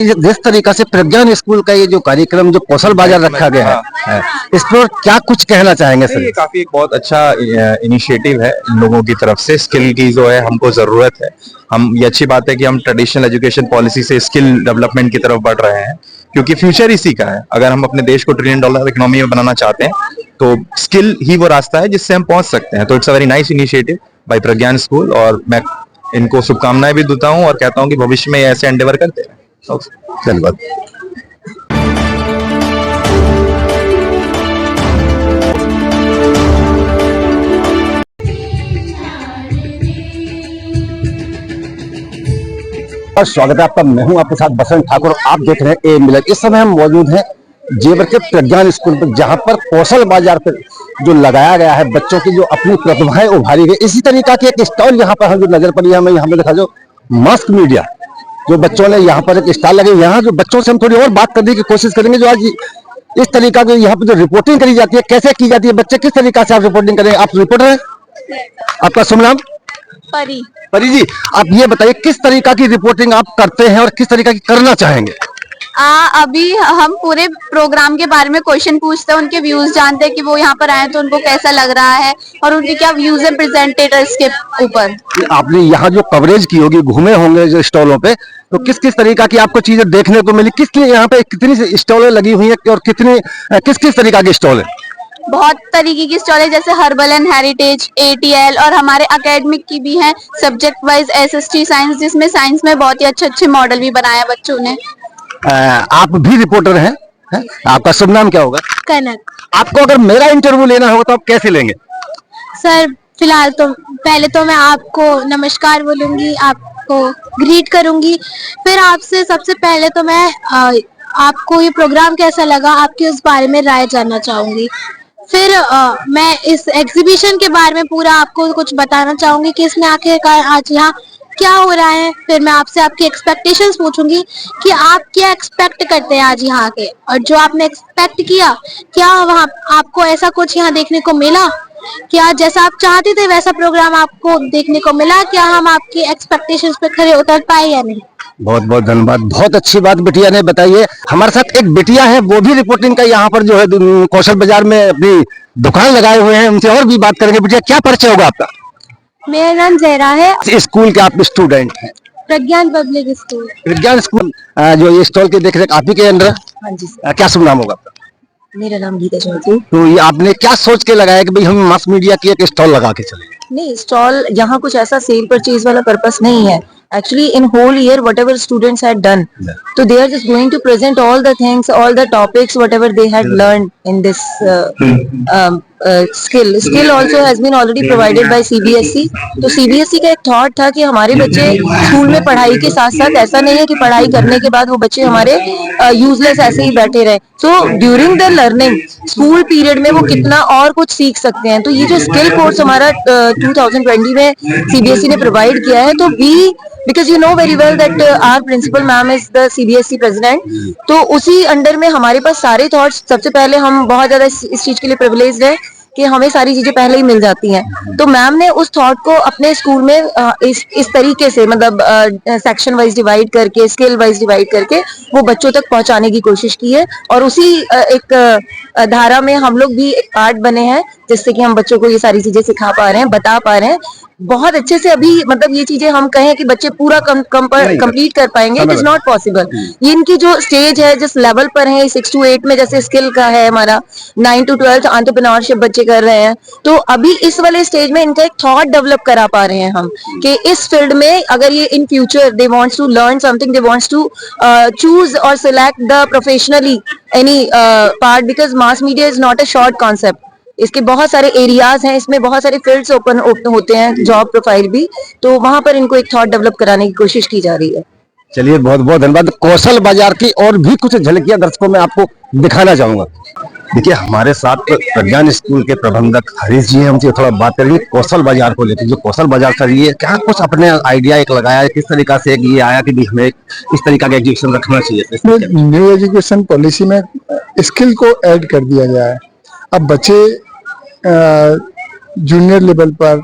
जिस तरीका से प्रज्ञान स्कूल का ये जो कार्यक्रम जो कौशल बाजार रखा गया है, इस पर क्या कुछ कहना चाहेंगे सर? ये काफी एक बहुत अच्छा इनिशिएटिव है इन लोगों की तरफ से। स्किल की जो है हमको जरूरत है। हम ये अच्छी बात है कि हम ट्रेडिशनल एजुकेशन पॉलिसी से स्किल डेवलपमेंट की तरफ बढ़ रहे हैं, क्योंकि फ्यूचर इसी का है। अगर हम अपने देश को $1 ट्रिलियन इकोनॉमी में बनाना चाहते हैं तो स्किल ही वो रास्ता है जिससे हम पहुंच सकते हैं। तो it's a very nice initiative by Pragyan school, और मैं इनको शुभकामनाएं भी देता हूं और कहता हूं कि भविष्य में ऐसे एंडेवर करते हैं। धन्यवाद। स्वागत है आपका। मैं हूं आपके साथ बसंत ठाकुर। आप देख रहे हैं ए मिलक। इस समय हम मौजूद हैं जेवर के प्रज्ञान स्कूल पर, जहां पर कौशल बाजार पर जो लगाया गया है बच्चों की जो अपनी प्रतिभाएं उभारी गई, इसी तरीका की एक स्टॉल यहाँ पर जो नजर पड़ी है हमें, यहाँ पे देखा जो मास मीडिया जो बच्चों ने यहाँ पर एक स्टॉल लगे। यहाँ जो बच्चों से हम थोड़ी और बात करने की कोशिश करेंगे, जो आज इस तरीका की यहाँ पर जो रिपोर्टिंग करी जाती है, कैसे की जाती है, बच्चे किस तरीका से आप रिपोर्टिंग करें। आप रिपोर्टर हैं, आपका शुभ नाम? परी। परी जी, आप ये बताइए किस तरीका की रिपोर्टिंग आप करते हैं और किस तरीका की करना चाहेंगे? अभी हम पूरे प्रोग्राम के बारे में क्वेश्चन पूछते हैं, उनके व्यूज जानते हैं कि वो यहाँ पर आए तो उनको कैसा लग रहा है और उनके क्या व्यूज हैं प्रेजेंटेटर्स के ऊपर। आपने यहाँ जो कवरेज की होगी, घूमे होंगे जो स्टॉलों पे, तो किस किस तरीका की आपको चीजें देखने को मिली? किस यहाँ पे कितनी स्टॉलें लगी हुई है और कितनी किस किस तरीका की स्टॉल है? बहुत तरीके की स्टॉल है, जैसे हर्बल एंड हेरिटेज, ATL, और हमारे एकेडमिक की भी है, सब्जेक्ट वाइज SST साइंस, जिसमें साइंस में बहुत ही अच्छे अच्छे मॉडल भी बनाया बच्चों ने। आप भी रिपोर्टर हैं, है? आपका शुभ नाम क्या होगा? कनक। आपको अगर मेरा इंटरव्यू लेना होगा तो आप कैसे लेंगे? सर फिलहाल तो पहले तो मैं आपको नमस्कार बोलूंगी, आपको ग्रीट करूंगी, फिर आपसे सबसे पहले तो मैं आपको ये प्रोग्राम कैसा लगा, आपके उस बारे में राय जानना चाहूंगी। फिर मैं इस एग्जीबिशन के बारे में पूरा आपको कुछ बताना चाहूंगी कि इसमें आखिरकार आज यहाँ क्या हो रहा है। फिर मैं आपसे आपकी एक्सपेक्टेशंस पूछूंगी कि आप क्या एक्सपेक्ट करते हैं आज यहाँ के, और जो आपने एक्सपेक्ट किया क्या वहाँ आपको ऐसा कुछ यहाँ देखने को मिला, क्या जैसा आप चाहते थे वैसा प्रोग्राम आपको देखने को मिला, क्या हम आपकी एक्सपेक्टेशंस पे खरे उतर पाए या नहीं। बहुत बहुत धन्यवाद। बहुत अच्छी बात बिटिया ने बताइए। हमारे साथ एक बिटिया है, वो भी रिपोर्टिंग का यहाँ पर जो है कौशल बाजार में अपनी दुकान लगाए हुए हैं, उनसे और भी बात करेंगे। बिटिया, क्या परिचय होगा आपका? मेरा नाम जहरा है। इस स्कूल के आप स्टूडेंट हैं? प्रज्ञान पब्लिक स्कूल। प्रज्ञान स्कूल जो ये स्टॉल की देख रेख आप ही के अंदर? हाँ जी। क्या शुभ नाम होगा आपका? मेरा नाम गीता चौधरी। तो ये आपने क्या सोच के लगाया कि भाई हम मास मीडिया की एक स्टॉल लगा के चलेंगे? नहीं, स्टॉल यहाँ कुछ ऐसा सेल परचेज वाला पर्पस नहीं है। Actually, in whole year, whatever students had done, so they are just going to present all the things, all the topics, whatever they had learned in this skill. Skill also has been already provided by CBSE. तो CBSE का एक thought था कि हमारे बच्चे school में पढ़ाई के साथ साथ, ऐसा नहीं है कि पढ़ाई करने के बाद वो बच्चे हमारे यूजलेस ऐसे ही बैठे रहे। So during the learning, school period में वो कितना और कुछ सीख सकते हैं। तो ये जो स्किल कोर्स हमारा 2020 में CBSE ने प्रोवाइड किया है, तो भी because you know very well that our principal ma'am is the CBSE president, तो उसी अंडर में हमारे पास सारे थॉट्स, सबसे पहले हम बहुत ज्यादा इस चीज के लिए प्रिविलेज्ड है कि हमें सारी चीजें पहले ही मिल जाती हैं। तो मैम ने उस थॉट को अपने स्कूल में इस तरीके से, मतलब सेक्शन वाइज डिवाइड करके, स्किल वाइज डिवाइड करके वो बच्चों तक पहुंचाने की कोशिश की है, और उसी एक धारा में हम लोग भी एक पार्ट बने हैं, जिससे कि हम बच्चों को ये सारी चीजें सिखा पा रहे हैं, बता पा रहे हैं बहुत अच्छे से। अभी मतलब ये चीजें हम कहें कि बच्चे पूरा कंप्लीट कर पाएंगे, इट इज नॉट पॉसिबल। ये इनकी जो स्टेज है, जिस लेवल पर है, 6 to 8 में जैसे स्किल का है हमारा, 9 to 12 एंटरप्रेन्योरशिप बच्चे कर रहे हैं, तो अभी इस वाले स्टेज में इनका एक थॉट डेवलप करा पा रहे हैं हम कि इस फील्ड में अगर ये in future they wants to learn something, they wants to choose और select the professionally any part, because mass media is not a short concept. इसके बहुत सारे एरियाज हैं, इसमें बहुत सारे फील्ड्स ओपन होते हैं, जॉब प्रोफाइल भी, तो वहां पर इनको एक थॉट डेवलप कराने की कोशिश की जा रही है। चलिए, बहुत बहुत धन्यवाद। कौशल बाजार की और भी कुछ झलकियां दर्शकों में आपको दिखाना चाहूंगा। देखिए, हमारे साथ प्रज्ञान स्कूल के प्रबंधक हरीश जी हैं, उनसे थोड़ा बात करेंगे कौशल बाजार को लेकर। जो कौशल बाजार सर, ये क्या कुछ अपने आइडिया एक लगाया है, किस तरीका से ये आया कि हमें इस तरीका का एजुकेशन रखना चाहिए? न्यू एजुकेशन पॉलिसी में स्किल को ऐड कर दिया गया है। अब बच्चे जूनियर लेवल पर,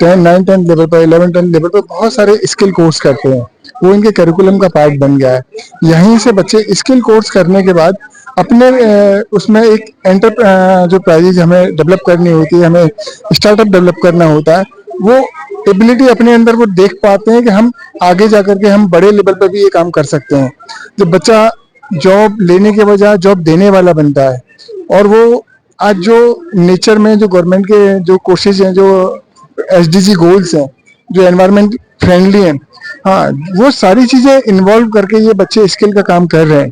9, 10 लेवल पर, 11, 12 लेवल पर बहुत सारे स्किल कोर्स करते हैं, वो इनके करिकुलम का पार्ट बन गया है। यहीं से बच्चे स्किल कोर्स करने के बाद अपने उसमें एक जो प्राइजेज हमें डेवलप करनी होती है, हमें स्टार्टअप डेवलप करना होता है, वो एबिलिटी अपने अंदर वो देख पाते हैं कि हम आगे जाकर के हम बड़े लेवल पर भी ये काम कर सकते हैं। जब बच्चा जॉब लेने के बजाय जॉब देने वाला बनता है, और वो आज जो नेचर में जो गवर्नमेंट के जो कोशिश हैं, जो SDG गोल्स हैं, जो एनवायरमेंट फ्रेंडली हैं, हाँ, वो सारी चीजें इन्वॉल्व करके ये बच्चे स्किल का काम कर रहे हैं।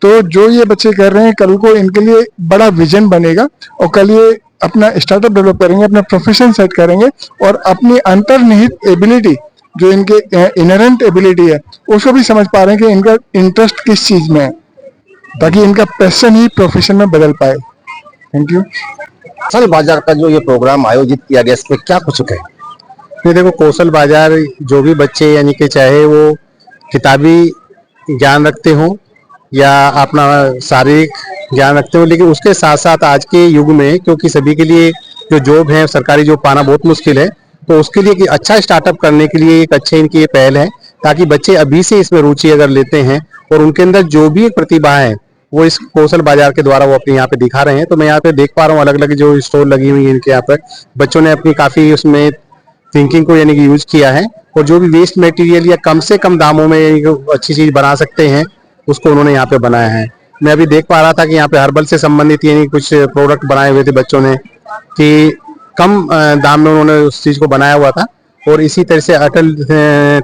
तो जो ये बच्चे कर रहे हैं, कल को इनके लिए बड़ा विजन बनेगा, और कल ये अपना स्टार्टअप डेवलप करेंगे, अपना प्रोफेशन सेट करेंगे, और अपनी अंतर्निहित एबिलिटी, जो इनके इनहेरेंट एबिलिटी है, उसको भी समझ पा रहे हैं कि इनका इंटरेस्ट किस चीज में है, ताकि इनका पैशन ही प्रोफेशन में बदल पाए। Thank you. कौशल बाजार का जो ये प्रोग्राम आयोजित किया गया, इसमें क्या कुछ है? ये देखो, कौशल बाजार जो भी बच्चे यानी कि चाहे वो किताबी ज्ञान रखते हो या अपना शारीरिक ज्ञान रखते हो, लेकिन उसके साथ साथ आज के युग में, क्योंकि सभी के लिए जो जॉब है, सरकारी जॉब पाना बहुत मुश्किल है, तो उसके लिए कि अच्छा स्टार्टअप करने के लिए एक अच्छे इनकी ये पहल है, ताकि बच्चे अभी से इसमें रुचि अगर लेते हैं और उनके अंदर जो भी प्रतिभा है वो इस कौशल बाजार के द्वारा वो अपने यहाँ पे दिखा रहे हैं। तो मैं यहाँ पे देख पा रहा हूँ अलग अलग जो स्टोर लगी हुई है इनके यहाँ पर, बच्चों ने अपनी काफी उसमें थिंकिंग को यानी कि यूज किया है, और जो भी वेस्ट मटेरियल या कम से कम दामों में अच्छी चीज बना सकते हैं, उसको उन्होंने यहाँ पे बनाया है। मैं अभी देख पा रहा था कि यहाँ पे हर्बल से संबंधित यानी कुछ प्रोडक्ट बनाए हुए थे बच्चों ने, कि कम दाम में उन्होंने उस चीज को बनाया हुआ था। और इसी तरह से अटल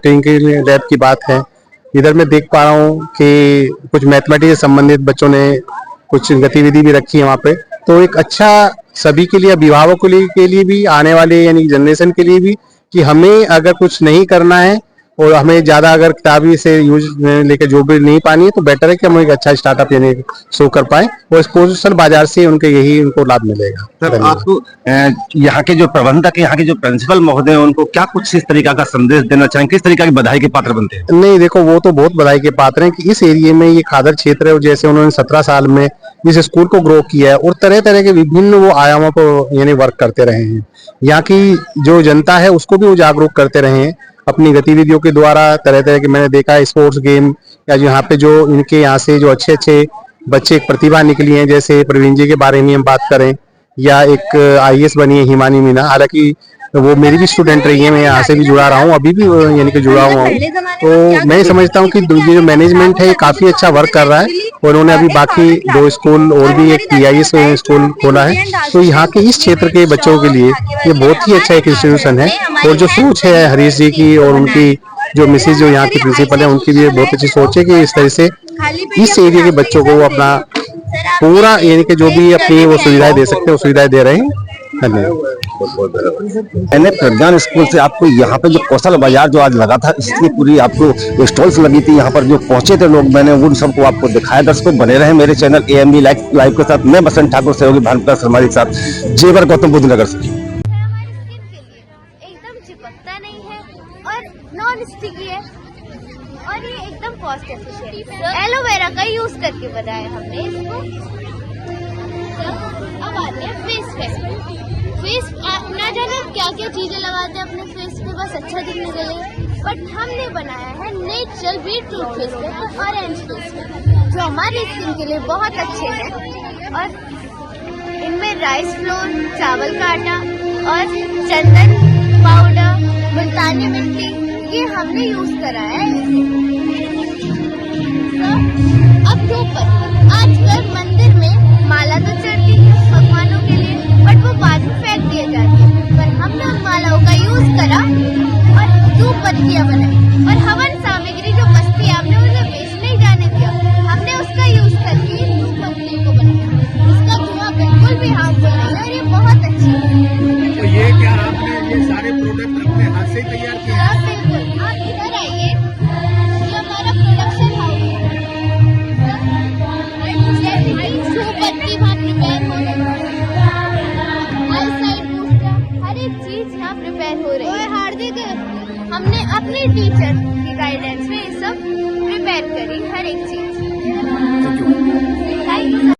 टिंकरिंग लैब की बात है, इधर मैं देख पा रहा हूँ कि कुछ मैथमेटिक्स से संबंधित बच्चों ने कुछ गतिविधि भी रखी है वहाँ पे। तो एक अच्छा सभी के लिए, अभिभावकों के लिए भी, आने वाले यानी जनरेशन के लिए भी, कि हमें अगर कुछ नहीं करना है और हमें ज्यादा अगर किताबी से यूज लेकर जो भी नहीं पानी है, तो बेटर है कि हम एक अच्छा स्टार्टअप यानी शो कर पाए, और इस कौशल बाजार से उनके यही उनको लाभ मिलेगा। सर, आपको यहाँ के जो प्रबंधक, यहाँ के जो प्रिंसिपल महोदय, उनको क्या कुछ इस तरीका का संदेश देना चाहेंगे, किस तरीका की बधाई के पात्र बनते हैं? नहीं, देखो, वो तो बहुत बधाई के पात्र हैं कि इस एरिया में ये खादर क्षेत्र है, और जैसे उन्होंने 17 साल में इस स्कूल को ग्रो किया है, और तरह तरह के विभिन्न वो आयामों को यानी वर्क करते रहे हैं। यहाँ की जो जनता है उसको भी वो जागरूक करते रहे हैं अपनी गतिविधियों के द्वारा। तरह तरह के मैंने देखा है स्पोर्ट्स गेम, या जो यहाँ पे जो इनके यहाँ से जो अच्छे अच्छे बच्चे प्रतिभा निकली हैं, जैसे प्रवीण जी के बारे में हम बात करें, या एक IAS बनी है हिमानी मीना, हालांकि वो मेरी भी स्टूडेंट रही है, मैं यहाँ से भी जुड़ा रहा हूँ, अभी भी यानी कि जुड़ा हुआ हूँ। तो मैं समझता हूँ कि ये जो मैनेजमेंट है ये काफी अच्छा वर्क कर रहा है, और उन्होंने अभी बाकी 2 स्कूल और भी एक PIS स्कूल खोला है। तो यहाँ के इस क्षेत्र के बच्चों के लिए ये बहुत ही अच्छा एक इंस्टीट्यूशन है, और जो सोच है हरीश जी की और उनकी जो मिसेज जो यहाँ की प्रिंसिपल है, उनकी भी बहुत अच्छी सोच है कि इस तरह से इस एरिया के बच्चों को वो अपना पूरा यानी कि जो भी अपनी वो सुविधाएं दे सकते हैं वो सुविधाएं दे रहे हैं। मैंने प्रज्ञान स्कूल से आपको यहाँ पे जो कौशल बाजार जो आज लगा था, इसकी पूरी आपको स्टॉल्स लगी थी, यहाँ पर जो पहुंचे थे लोग, मैंने उन सबको आपको दिखाया। दर्शकों, बने रहे मेरे चैनल AMB लाइव के साथ। मैं बसंत ठाकुर, सहयोगी भानुप्रकाश शर्मा के साथ, जेवर, गौतम बुद्ध नगर से। एकदम चिपकता नहीं है और नॉन स्टिकी है, और ये एकदम कॉस्ट एफिशिएंट है। एलोवेरा का यूज करके बनाया हमने इसको। अब आते हैं फेस पैक। फेस ना जाने क्या क्या चीजें लगाते हैं अपने फेस पे बस अच्छा दिखने के लिए, बट हमने बनाया है natural beetroot face pack, orange face pack, जो हमारी स्किन के लिए बहुत अच्छे हैं। और इनमें राइस फ्लोर, चावल का आटा और चंदन पाउडर, मुल्तानी मिट्टी, ये हमने यूज करा है। अब धूप, आजकल मंदिर में माला तो चढ़ती है भगवानों के लिए, बट वो बाद में फेंक दिए जाती है, पर हमने उन मालाओं का यूज करा और धूप बत्तियां बनाई, और हवन सामग्री जो बस्ती आपने उसे वेस्ट नहीं जाने दिया, हमने उसका यूज करके धूप बत्ती को बनाया। इसका धुआं बिल्कुल भी हार्मफुल नहीं है, और ये बहुत अच्छी है। तो ये क्या आपने ये सारे प्रोडक्ट अपने हाथ से तैयार किए? बिल्कुल, आप इधर आइए, ये हमारा प्रोडक्शन हाउस है। जैसे कि धूप बत्ती वहाँ प्रिपेयर हो रही है, आईसाइट बूस्टर, हर एक चीज यहाँ प्रिपेयर हो रही है। हार्दिक, हमने अपने टीचर की गाइडेंस में ये सब प्रिपेयर करी हर एक चीज।